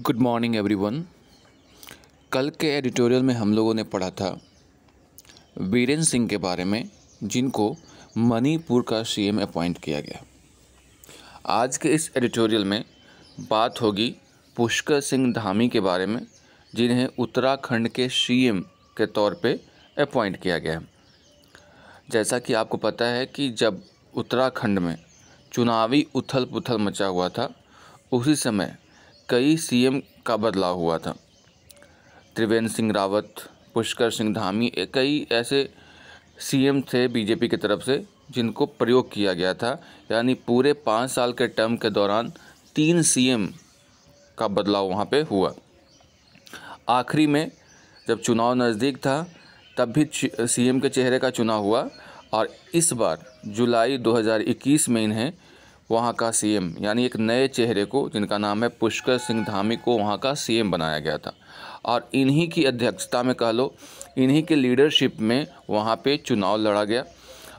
Good morning everyone. कल के editorial में हम लोगों ने पढ़ा था बीरेन सिंह के बारे में, जिनको मणिपुर का सीएम अपॉइंट किया गया। आज के इस एडिटोरियल में बात होगी पुष्कर सिंह धामी के बारे में, जिन्हें उत्तराखंड के सीएम के तौर पे अपॉइंट किया गया। जैसा कि आपको पता है कि जब उत्तराखंड में चुनावी उथल पुथल मचा हुआ था, उसी समय कई सीएम का बदलाव हुआ था। त्रिवेंद्र सिंह रावत, पुष्कर सिंह धामी, कई ऐसे सीएम थे बीजेपी की तरफ से जिनको प्रयोग किया गया था। यानी पूरे 5 साल के टर्म के दौरान 3 सीएम का बदलाव वहाँ पे हुआ। आखिरी में जब चुनाव नज़दीक था तब भी सीएम के चेहरे का चुनाव हुआ, और इस बार जुलाई 2021 में इन्हें वहाँ का सीएम यानी एक नए चेहरे को, जिनका नाम है पुष्कर सिंह धामी, को वहाँ का सीएम बनाया गया था। और इन्हीं की अध्यक्षता में, कह लो इन्हीं के लीडरशिप में वहाँ पे चुनाव लड़ा गया।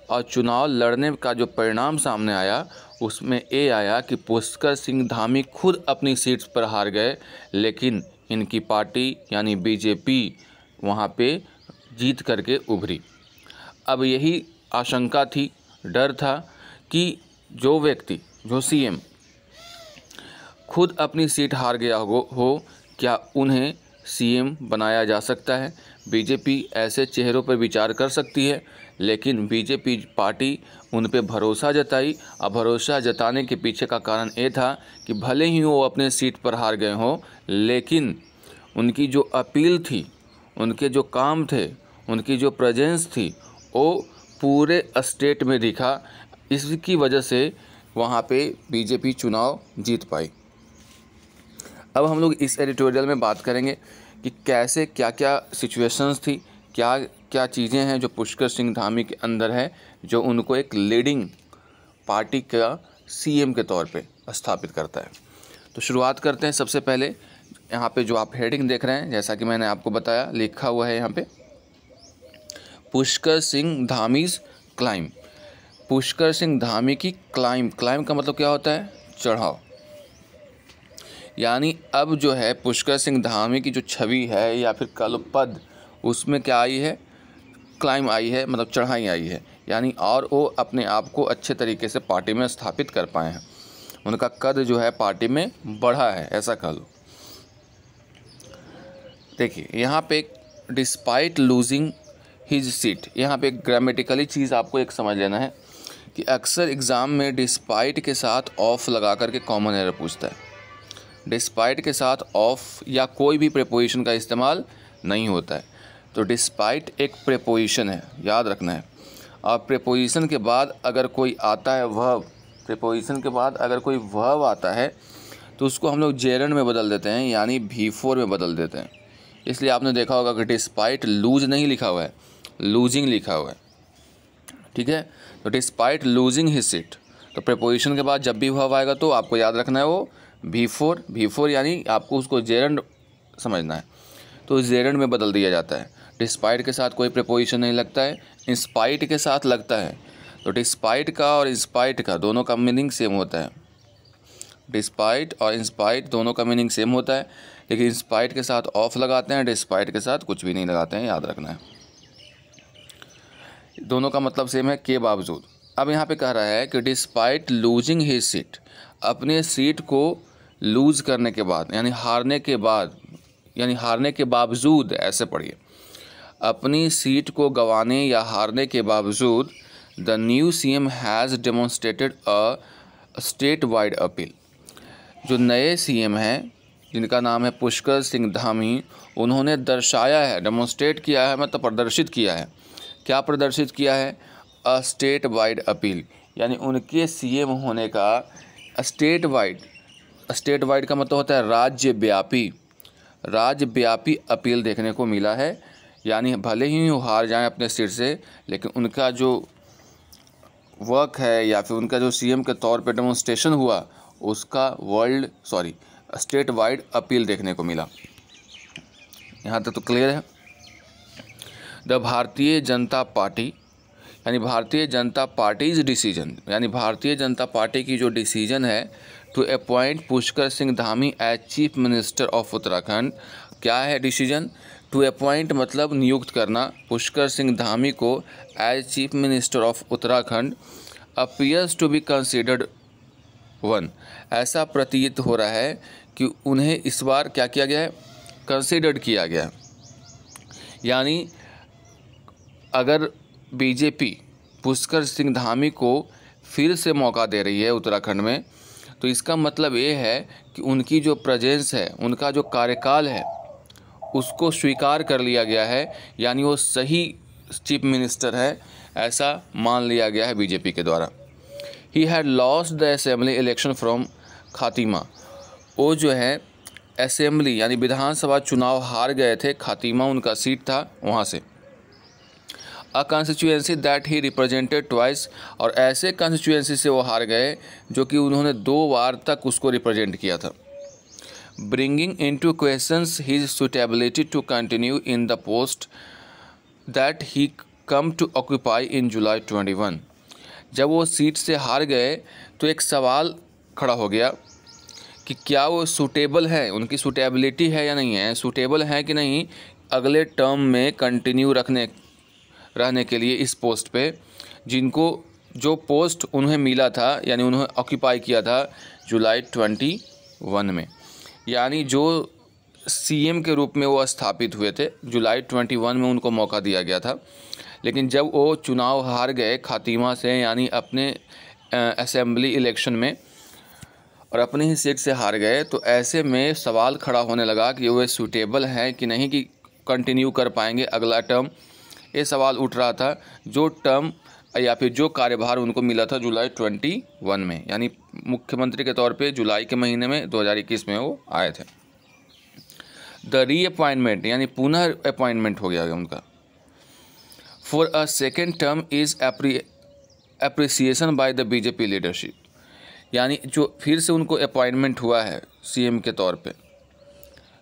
और चुनाव लड़ने का जो परिणाम सामने आया उसमें ये आया कि पुष्कर सिंह धामी खुद अपनी सीट्स पर हार गए, लेकिन इनकी पार्टी यानी बीजेपी वहाँ पे जीत करके उभरी। अब यही आशंका थी, डर था कि जो व्यक्ति, जो सीएम खुद अपनी सीट हार गया हो, क्या उन्हें सीएम बनाया जा सकता है? बीजेपी ऐसे चेहरों पर विचार कर सकती है, लेकिन बीजेपी पार्टी उन पे भरोसा जताई। और भरोसा जताने के पीछे का कारण ये था कि भले ही वो अपने सीट पर हार गए हों, लेकिन उनकी जो अपील थी, उनके जो काम थे, उनकी जो प्रेजेंस थी, वो पूरे स्टेट में दिखा। इसकी वजह से वहाँ पे बीजेपी चुनाव जीत पाई। अब हम लोग इस एडिटोरियल में बात करेंगे कि कैसे क्या क्या सिचुएशंस थी, क्या क्या चीज़ें हैं जो पुष्कर सिंह धामी के अंदर है, जो उनको एक लीडिंग पार्टी का सीएम के तौर पे स्थापित करता है। तो शुरुआत करते हैं। सबसे पहले यहाँ पे जो आप हेडिंग देख रहे हैं, जैसा कि मैंने आपको बताया, लिखा हुआ है यहाँ पे पुष्कर सिंह धामीज क्लाइम। पुष्कर सिंह धामी की क्लाइम का मतलब क्या होता है? चढ़ाव। यानी अब जो है पुष्कर सिंह धामी की जो छवि है या फिर कल पद, उसमें क्या आई है? क्लाइम आई है, मतलब चढ़ाई आई है। यानी और वो अपने आप को अच्छे तरीके से पार्टी में स्थापित कर पाए हैं। उनका कद जो है पार्टी में बढ़ा है, ऐसा कह लो। देखिए यहाँ पे डिस्पाइट लूजिंग हिज सीट, यहाँ पे एक ग्रामेटिकली चीज़ आपको एक समझ लेना है कि अक्सर एग्ज़ाम में डिस्पाइट के साथ ऑफ लगा करके कॉमन एरर पूछता है। डिस्पाइट के साथ ऑफ या कोई भी प्रीपोजिशन का इस्तेमाल नहीं होता है। तो डिस्पाइट एक प्रीपोजिशन है, याद रखना है। और प्रीपोजिशन के बाद अगर कोई आता है वर्ब, प्रीपोजिशन के बाद अगर कोई वर्ब आता है तो उसको हम लोग जेरंड में बदल देते हैं, यानी V4 में बदल देते हैं। इसलिए आपने देखा होगा कि डिस्पाइट लूज नहीं लिखा हुआ है, लूजिंग लिखा हुआ है। ठीक है, तो डिस्पाइट लूजिंग हिज सीट, तो प्रीपोजिशन के बाद जब भी वर्ब आएगा तो आपको याद रखना है वो V4 यानी आपको उसको जेरंड समझना है, तो जेरंड में बदल दिया जाता है। डिस्पाइट के साथ कोई प्रीपोजिशन नहीं लगता है, इंस्पाइट के साथ लगता है। तो डिस्पाइट का और इंस्पाइट का दोनों का मीनिंग सेम होता है। डिस्पाइट और इंस्पाइट दोनों का मीनिंग सेम होता है, लेकिन इंस्पाइट के साथ ऑफ लगाते हैं, डिस्पाइट के साथ कुछ भी नहीं लगाते हैं, याद रखना है। दोनों का मतलब सेम है, के बावजूद। अब यहाँ पे कह रहा है कि डिस्पाइट लूजिंग हिज सीट, अपने सीट को लूज करने के बाद यानी हारने के बाद, यानी हारने के बावजूद, ऐसे पढ़िए, अपनी सीट को गंवाने या हारने के बावजूद the new CM has demonstrated a state wide appeal. जो नए सीएम हैं, जिनका नाम है पुष्कर सिंह धामी, उन्होंने दर्शाया है, डेमोन्स्ट्रेट किया है, मतलब प्रदर्शित किया है। क्या प्रदर्शित किया है? अ स्टेट वाइड अपील, यानी उनके सीएम होने का स्टेट वाइड का मतलब होता है राज्यव्यापी अपील देखने को मिला है। यानी भले ही वो हार जाएं अपने सीट से, लेकिन उनका जो वर्क है या फिर उनका जो सीएम के तौर पे डेमोन्स्ट्रेशन हुआ, उसका स्टेट वाइड अपील देखने को मिला। यहाँ तक तो क्लियर है। द भारतीय जनता पार्टी, यानी भारतीय जनता पार्टीज डिसीजन, यानी भारतीय जनता पार्टी की जो डिसीजन है to appoint Pushkar Singh Dhami as chief minister of Uttarakhand. क्या है डिसीजन? टू अपॉइंट मतलब नियुक्त करना पुष्कर सिंह धामी को as chief minister of Uttarakhand appears to be considered one. ऐसा प्रतीत हो रहा है कि उन्हें इस बार क्या किया गया है? कंसिडर्ड किया गया। यानी अगर बीजेपी पुष्कर सिंह धामी को फिर से मौका दे रही है उत्तराखंड में, तो इसका मतलब ये है कि उनकी जो प्रेजेंस है, उनका जो कार्यकाल है, उसको स्वीकार कर लिया गया है, यानी वो सही चीफ मिनिस्टर है, ऐसा मान लिया गया है बीजेपी के द्वारा। He had lost the assembly election from Khatima. वो जो है असेंबली यानी विधानसभा चुनाव हार गए थे, खातिमा उनका सीट था, वहाँ से। A constituency that he represented twice, और ऐसे कॉन्स्टिट्यूएंसी से वो हार गए जो कि उन्होंने 2 बार तक उसको रिप्रेजेंट किया था। Bringing into questions his suitability to continue in the post that he come to occupy in July 21। जब वो सीट से हार गए तो एक सवाल खड़ा हो गया कि क्या वो सूटेबल है, उनकी सूटेबिलिटी है या नहीं है, सूटेबल है कि नहीं अगले टर्म में कंटिन्यू रहने के लिए इस पोस्ट पे, जिनको जो पोस्ट उन्हें मिला था, यानी उन्हें ऑक्यूपाई किया था जुलाई 21 में, यानी जो सीएम के रूप में वो स्थापित हुए थे जुलाई 21 में उनको मौका दिया गया था। लेकिन जब वो चुनाव हार गए खातिमा से, यानी अपने असेंबली इलेक्शन में, और अपने ही सीट से हार गए, तो ऐसे में सवाल खड़ा होने लगा कि वे सूटेबल हैं कि नहीं कि कंटिन्यू कर पाएंगे अगला टर्म। ये सवाल उठ रहा था जो टर्म या फिर जो कार्यभार उनको मिला था जुलाई 21 में, यानी मुख्यमंत्री के तौर पे जुलाई के महीने में 2021 में वो आए थे। द रीअपॉइंटमेंट यानी पुनः अपॉइंटमेंट हो गया उनका। For a second term is appreciation by the BJP leadership, यानी जो फिर से उनको अपॉइंटमेंट हुआ है सीएम के तौर पे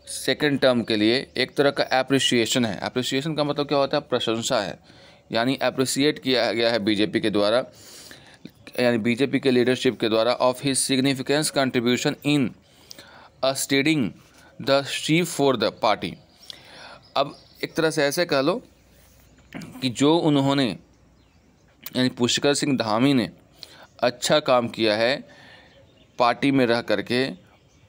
सेकेंड टर्म के लिए, एक तरह का एप्रिसिएशन है। एप्रिसिएशन का मतलब क्या होता है? प्रशंसा है, यानी एप्रिसिएट किया गया है बीजेपी के द्वारा, यानी बीजेपी के लीडरशिप के द्वारा, of his significance contribution in steering the ship for the party. अब एक तरह से ऐसे कह लो कि जो उन्होंने यानी पुष्कर सिंह धामी ने अच्छा काम किया है पार्टी में रह करके,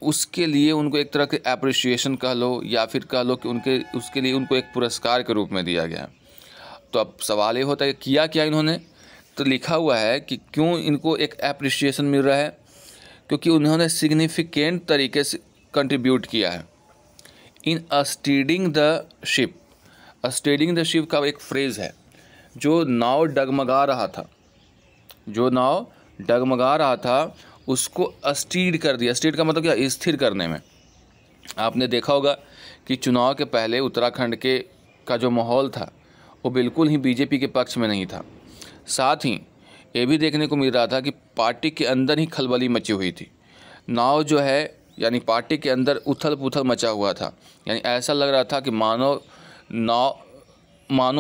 उसके लिए उनको एक तरह के एप्रिसिएशन कह लो, या फिर कह लो कि उसके लिए उनको एक पुरस्कार के रूप में दिया गया। तो अब सवाल ये होता है कि किया क्या इन्होंने? तो लिखा हुआ है कि क्यों इनको एक एप्रिसिएशन मिल रहा है, क्योंकि उन्होंने सिग्निफिकेंट तरीके से कंट्रीब्यूट किया है in steering the ship. Steering the ship का एक फ्रेज़ है, जो नाव डगमगा रहा था उसको स्टीर कर दिया। स्टीर का मतलब क्या? स्थिर करने में। आपने देखा होगा कि चुनाव के पहले उत्तराखंड का जो माहौल था वो बिल्कुल ही बीजेपी के पक्ष में नहीं था। साथ ही ये भी देखने को मिल रहा था कि पार्टी के अंदर ही खलबली मची हुई थी। नाव जो है यानी पार्टी के अंदर उथल पुथल मचा हुआ था, यानी ऐसा लग रहा था कि मानो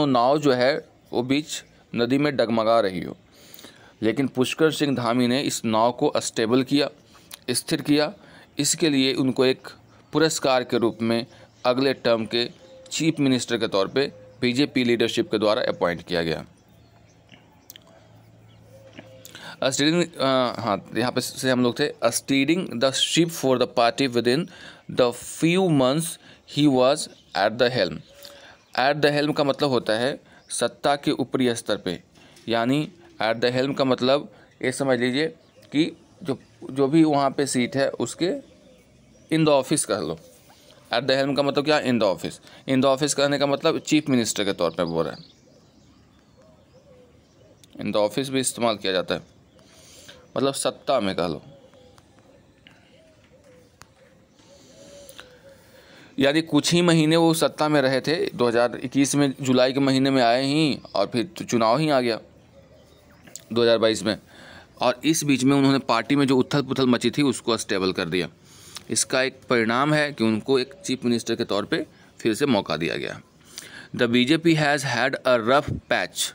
नाव जो है वो बीच नदी में डगमगा रही हो। लेकिन पुष्कर सिंह धामी ने इस नाव को स्टेबल किया, स्थिर किया। इसके लिए उनको एक पुरस्कार के रूप में अगले टर्म के चीफ मिनिस्टर के तौर पे बीजेपी लीडरशिप के द्वारा अपॉइंट किया गया। यहाँ पे से हम लोग थे। Steering the ship for the party with in the few months he was at the helm. At the helm का मतलब होता है सत्ता के ऊपरी स्तर पे, यानी एट द हेल्म का मतलब ये समझ लीजिए कि जो भी वहाँ पे सीट है उसके इन द ऑफिस कह लो। एट द हेल्म का मतलब क्या? In the office. In the office कहने का मतलब चीफ मिनिस्टर के तौर पे बोल रहा है। इन द ऑफिस भी इस्तेमाल किया जाता है, मतलब सत्ता में कह लो। यानी कुछ ही महीने वो सत्ता में रहे थे। 2021 में जुलाई के महीने में आए ही, और फिर चुनाव ही आ गया 2022 में, और इस बीच में उन्होंने पार्टी में जो उथल पुथल मची थी उसको स्टेबल कर दिया। इसका एक परिणाम है कि उनको एक चीफ मिनिस्टर के तौर पे फिर से मौका दिया गया। The BJP has had a rough patch.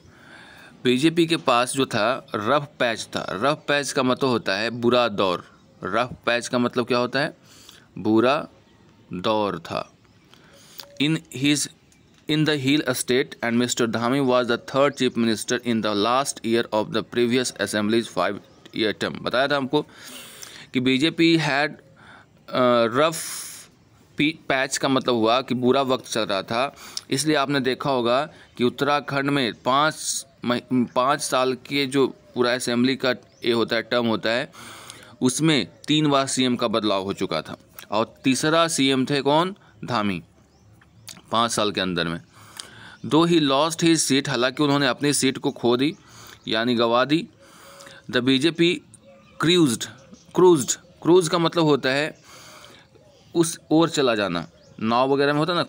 BJP के पास जो था रफ पैच था। रफ पैच का मतलब होता है बुरा दौर, रफ पैच का मतलब क्या होता है? बुरा दौर था। in the Hill estate, and Mr. Dhami was the third chief minister in the last year of the previous assembly's 5-year term। बताया था हमको कि बीजेपी हैड रफ पैच का मतलब हुआ कि बुरा वक्त चल रहा था। इसलिए आपने देखा होगा कि उत्तराखंड में 5 साल के जो पूरा असेंबली का ये होता है, टर्म होता है, उसमें 3 बार सीएम का बदलाव हो चुका था और तीसरा सीएम थे कौन? धामी, 5 साल के अंदर में। दो ही लॉस्ट हिज सीट, हालांकि उन्होंने अपनी सीट को खो दी यानी गंवा दी। द बीजेपी क्रूज का मतलब होता है उस ओर चला जाना, नाव वगैरह में होता ना,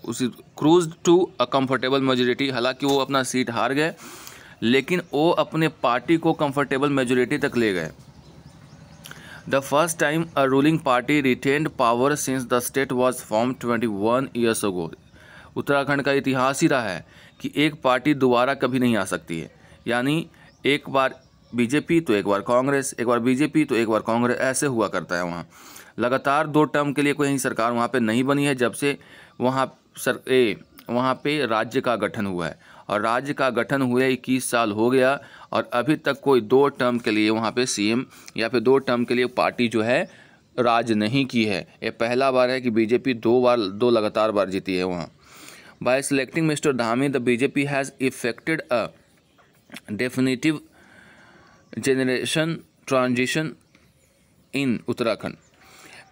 उसी cruise to a comfortable majority. हालांकि वो अपना सीट हार गए, लेकिन वो अपने पार्टी को कंफर्टेबल मेजोरिटी तक ले गए। The first time a ruling party retained power since the state was form 21 years ago. Uttarakhand का इतिहास ही रहा है कि एक पार्टी दोबारा कभी नहीं आ सकती है, यानी एक बार बीजेपी तो एक बार कांग्रेस, एक बार बीजेपी तो एक बार कांग्रेस, ऐसे हुआ करता है वहाँ। लगातार 2 टर्म के लिए कोई सरकार वहाँ पे नहीं बनी है जब से वहाँ पे राज्य का गठन हुआ है, और राज्य का गठन हुए 21 साल हो गया और अभी तक कोई 2 टर्म के लिए वहाँ पे सीएम या फिर 2 टर्म के लिए पार्टी जो है राज नहीं की है। ये पहला बार है कि बीजेपी 2 लगातार बार जीती है वहाँ। Bye selecting mister Dhami, the BJP has affected a definitive generation transition in Uttarakhand.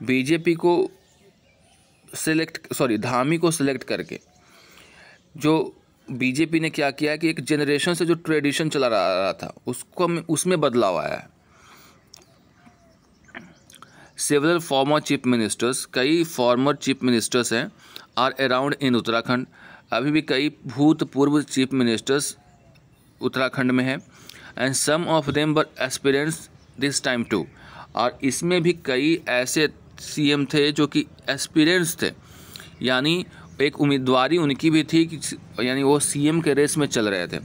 BJP को धामी को सिलेक्ट करके जो बीजेपी ने क्या किया कि एक जनरेशन से जो ट्रेडिशन चला रहा था उसमें बदलाव आया है। सेवरल फॉर्मर चीफ मिनिस्टर्स, कई फॉर्मर चीफ मिनिस्टर्स हैं, आर अराउंड इन उत्तराखंड। अभी भी कई भूतपूर्व चीफ मिनिस्टर्स उत्तराखंड में हैं। And some of them were aspirants this time too, और इसमें भी कई ऐसे सीएम थे जो कि एस्पिरेंट्स थे, यानी एक उम्मीदवारी उनकी भी थी कि यानी वो सीएम के रेस में चल रहे थे।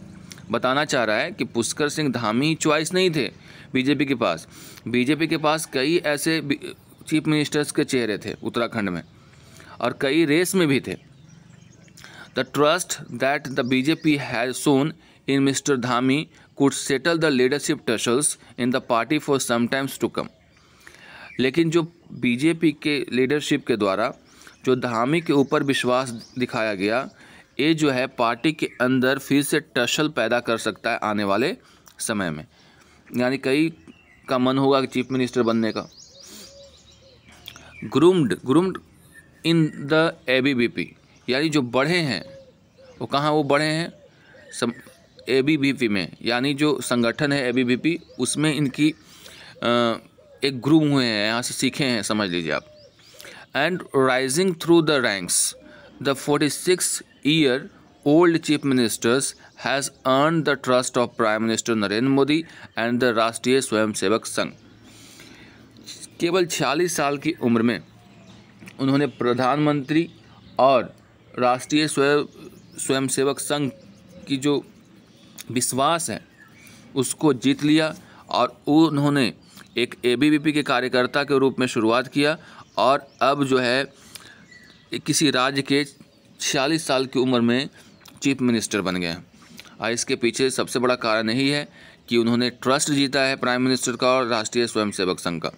बताना चाह रहा है कि पुष्कर सिंह धामी चॉइस नहीं थे बीजेपी के पास। बीजेपी के पास कई ऐसे चीफ मिनिस्टर्स के चेहरे थे उत्तराखंड में और कई रेस में भी थे। The trust that the BJP has shown in mister Dhami could settle the leadership tussles in the party for some times to come. लेकिन जो बीजेपी के लीडरशिप के द्वारा जो धामी के ऊपर विश्वास दिखाया गया, ये जो है पार्टी के अंदर फिर से टसल पैदा कर सकता है आने वाले समय में, यानी कई का मन होगा कि चीफ मिनिस्टर बनने का। ग्रूम्ड इन द एबीवीपी, यानी जो बढ़े हैं वो कहाँ वो बढ़े हैं? एबीवीपी में, यानी जो संगठन है एबीवीपी उसमें इनकी एक ग्रूम हुए हैं, यहाँ से सीखे हैं, समझ लीजिए आप। And rising through the ranks the 46-year-old chief ministers has earn the trust of prime minister Narendra Modi and the राष्ट्रीय स्वयंसेवक संघ। केवल 46 साल की उम्र में उन्होंने प्रधानमंत्री और राष्ट्रीय स्वयंसेवक संघ की जो विश्वास है उसको जीत लिया और उन्होंने एक एबीवीपी के कार्यकर्ता के रूप में शुरुआत किया और अब जो है किसी राज्य के 46 साल की उम्र में चीफ मिनिस्टर बन गए हैं। और इसके पीछे सबसे बड़ा कारण यही है कि उन्होंने ट्रस्ट जीता है प्राइम मिनिस्टर का और राष्ट्रीय स्वयंसेवक संघ का।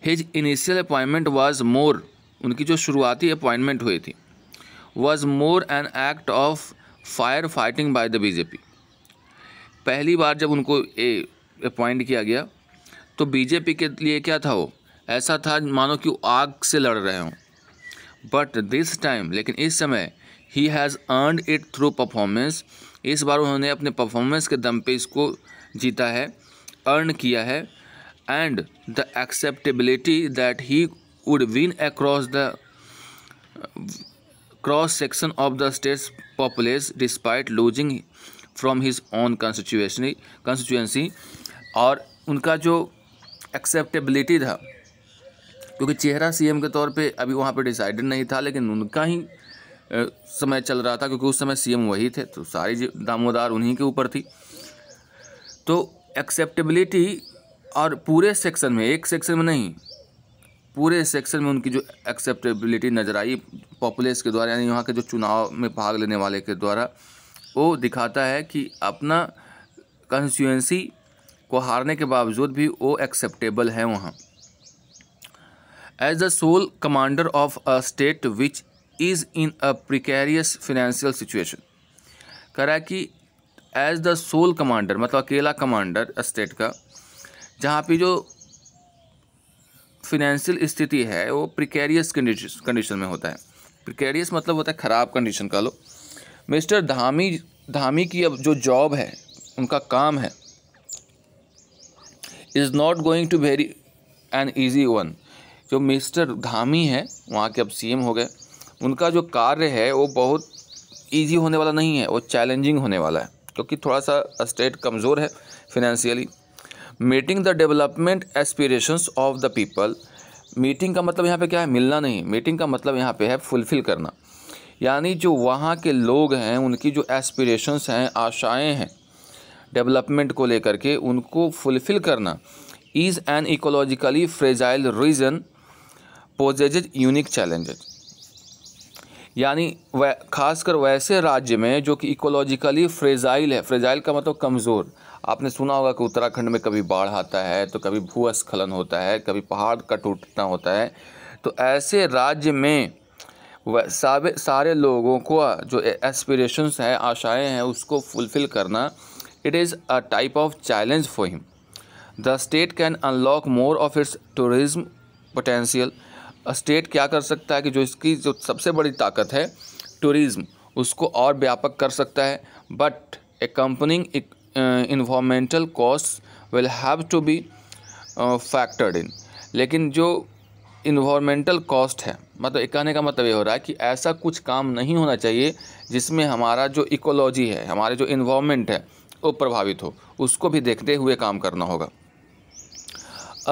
His initial appointment was more, उनकी जो शुरुआती अपॉइंटमेंट हुई थी was more an act of fire fighting by the BJP. पहली बार जब उनको अपॉइंट किया गया तो बीजेपी के लिए क्या था, वो ऐसा था मानो कि आग से लड़ रहे हों। बट दिस टाइम, लेकिन इस समय, he has earned it through performance, इस बार उन्होंने अपने परफॉर्मेंस के दम पे इसको जीता है, अर्न किया है। And the acceptability that he would win across the cross section of the states populace despite losing from his own constituency. और उनका जो एक्सेप्टेबिलिटी था, क्योंकि चेहरा सीएम के तौर पे अभी वहाँ पे डिसाइडेड नहीं था, लेकिन उनका ही समय चल रहा था क्योंकि उस समय सीएम वही थे, तो सारी दामोदार उन्हीं के ऊपर थी। तो एक्सेप्टेबिलिटी और पूरे सेक्शन में, एक सेक्शन में नहीं, पूरे सेक्शन में उनकी जो एक्सेप्टेबिलिटी नज़र आई पॉपुलेस के द्वारा, यानी वहाँ के जो चुनाव में भाग लेने वाले के द्वारा, वो दिखाता है कि अपना कंस्टिट्यूएंसी को हारने के बावजूद भी वो एक्सेप्टेबल है वहाँ। As the sole commander of a state which is in a precarious financial situation, कह रहा है कि एज द सोल कमांडर मतलब अकेला कमांडर स्टेट का, जहाँ पे जो फिनेंशियल स्थिति है वो प्रिकेरियस कंडीशन में होता है। प्रिकेरियस मतलब होता है ख़राब कंडीशन का। लो मिस्टर धामी की अब जो जॉब है, उनका काम है, is not going to very an easy one. जो मिस्टर धामी है वहाँ के अब सीएम हो गए, उनका जो कार्य है वो बहुत ईजी होने वाला नहीं है, वो चैलेंजिंग होने वाला है, क्योंकि थोड़ा सा स्टेट कमज़ोर है financially. Meeting the development aspirations of the people, meeting का मतलब यहाँ पे क्या है, मिलना नहीं, मीटिंग का मतलब यहाँ पे है फुलफ़िल करना, यानी जो वहाँ के लोग हैं उनकी जो एस्पिरेशंस हैं, आशाएं हैं डेवलपमेंट को लेकर के, उनको फुलफ़िल करना। Is an ecologically fragile region poses unique challenges, यानी खासकर वैसे राज्य में जो कि इकोलॉजिकली फ्रेजाइल है। फ्रेजाइल का मतलब कमज़ोर। आपने सुना होगा कि उत्तराखंड में कभी बाढ़ आता है, तो कभी भूस्खलन होता है, कभी पहाड़ का टूटना होता है। तो ऐसे राज्य में सारे लोगों को जो एस्पिरेशंस हैं, आशाएं हैं, उसको फुलफ़िल करना, it is a type of challenge for him. The state can unlock more of its tourism potential. State क्या कर सकता है कि जो इसकी जो सबसे बड़ी ताकत है टूरिज़्म, उसको और व्यापक कर सकता है। But accompanying environmental costs will have to be factored in। लेकिन जो इन्वायरमेंटल कॉस्ट है, मतलब कहने का मतलब ये हो रहा है कि ऐसा कुछ काम नहीं होना चाहिए जिसमें हमारा जो इकोलॉजी है, हमारे जो इन्वायरमेंट है वो प्रभावित हो, उसको भी देखते हुए काम करना होगा।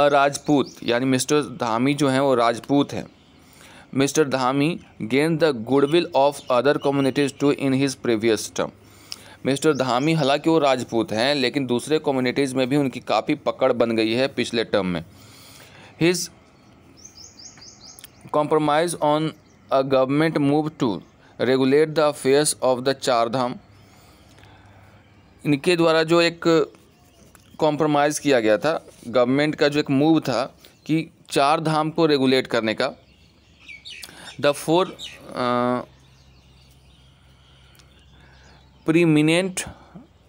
राजपूत, यानी मिस्टर धामी जो हैं वो राजपूत हैं। Mister Dhami gain the goodwill of other communities too in his previous term. Mister Dhami हालांकि वो राजपूत हैं, लेकिन दूसरे कम्युनिटीज़ में भी उनकी काफ़ी पकड़ बन गई है पिछले टर्म में। His compromise on a government move to regulate the affairs of the Char Dham, इनके द्वारा जो एक कॉम्प्रोमाइज़ किया गया था, गवर्नमेंट का जो एक मूव था कि चार धाम को रेगुलेट करने का। The four preeminent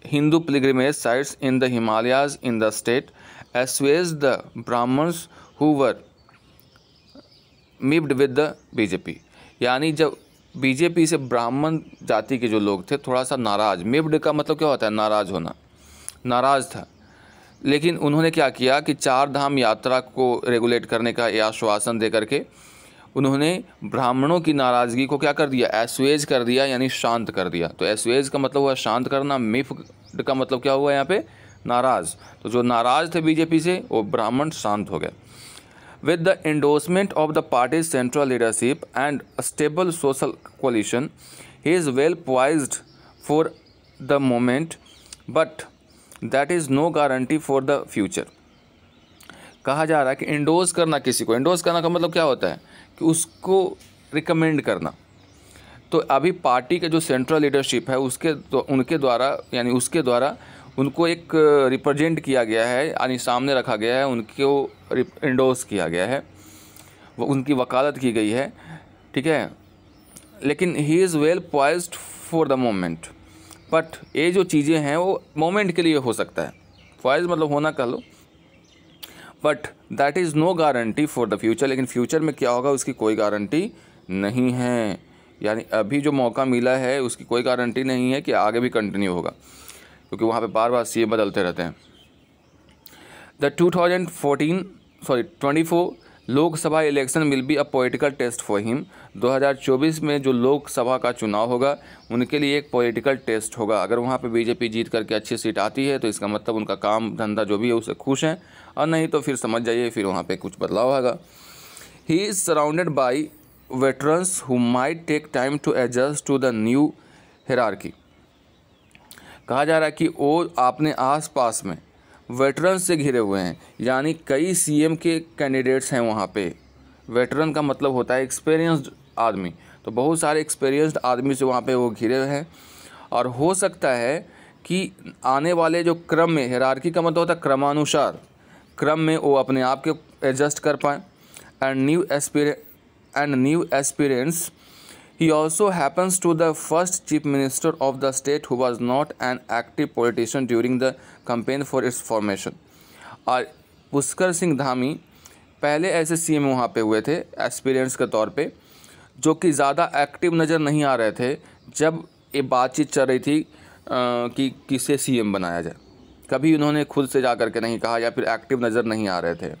Hindu pilgrimage sites in the Himalayas in the state assuaged the Brahmins who were miffed with the BJP। यानी जब बीजेपी से ब्राह्मण जाति के जो लोग थे थोड़ा सा नाराज़, मिफ्ड का मतलब क्या होता है, नाराज़ होना, नाराज़ था। लेकिन उन्होंने क्या किया कि चार धाम यात्रा को रेगुलेट करने का यह आश्वासन दे करके उन्होंने ब्राह्मणों की नाराज़गी को क्या कर दिया, एस्वेज कर दिया, यानी शांत कर दिया। तो एस्वेज का मतलब हुआ शांत करना, मिफ्ड का मतलब क्या हुआ यहाँ पे, नाराज़। तो जो नाराज़ थे बीजेपी से वो ब्राह्मण शांत हो गए। With the endorsement of the party central leadership and stable social coalition, he is well poised for the moment but that is no guarantee for the future. कहा जा रहा है कि इंडोर्स करना, किसी को इंडोर्स करना का मतलब क्या होता है कि उसको रिकमेंड करना। तो अभी पार्टी के जो सेंट्रल लीडरशिप है उनके द्वारा, यानी उसके द्वारा उनको एक रिप्रेजेंट किया गया है, यानी सामने रखा गया है, उनको इंडोर्स किया गया है, वो उनकी वकालत की गई है, ठीक है। लेकिन ही is well poised for the moment, but ये जो चीज़ें हैं वो मोमेंट के लिए हो सकता है, पॉइज मतलब होना कह लो, but that is no guarantee for the future. लेकिन फ्यूचर में क्या होगा उसकी कोई गारंटी नहीं है, यानी अभी जो मौका मिला है उसकी कोई गारंटी नहीं है कि आगे भी कंटिन्यू होगा, क्योंकि वहाँ पे बार बार सीएम बदलते रहते हैं। The 2024 Lok Sabha election will be a political test for him. 2024 में जो लोकसभा का चुनाव होगा उनके लिए एक पॉलिटिकल टेस्ट होगा। अगर वहाँ पे बीजेपी जीत करके अच्छी सीट आती है तो इसका मतलब उनका काम धंधा जो भी है उससे खुश हैं, और नहीं तो फिर समझ जाइए फिर वहाँ पे कुछ बदलाव होगा। He is surrounded by veterans who might take time to adjust to the new hierarchy. कहा जा रहा है कि वो अपने आसपास में वेटरन से घिरे हुए हैं, यानी कई सीएम के कैंडिडेट्स हैं वहाँ पे। वेटरन का मतलब होता है एक्सपीरियंस्ड आदमी, तो बहुत सारे एक्सपीरियंस्ड आदमी से वहाँ पे वो घिरे हुए हैं। और हो सकता है कि आने वाले जो क्रम में, हायरार्की का मतलब होता है क्रमानुसार, क्रम में वो अपने आप के एडजस्ट कर पाएँ। And new aspirants He also happens to the first chief minister of the state who was not an active politician during the campaign for its formation। और पुष्कर सिंह धामी पहले ऐसे सीएम वहाँ पे हुए थे एस्पिरेंट्स के तौर पे, जो कि ज़्यादा एक्टिव नज़र नहीं आ रहे थे जब ये बातचीत चल रही थी कि किसे सीएम बनाया जाए। कभी उन्होंने खुद से जा करके नहीं कहा या फिर एक्टिव नज़र नहीं आ रहे थे।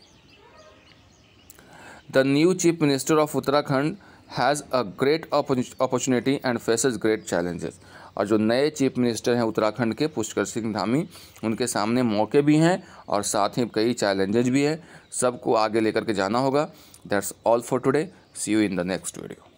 The new chief minister of Uttarakhand has a great opportunity and faces great challenges. और जो नए चीफ मिनिस्टर हैं उत्तराखंड के, पुष्कर सिंह धामी, उनके सामने मौके भी हैं और साथ ही कई चैलेंजेस भी हैं। सबको आगे लेकर के जाना होगा। That's all for today. See you in the next video.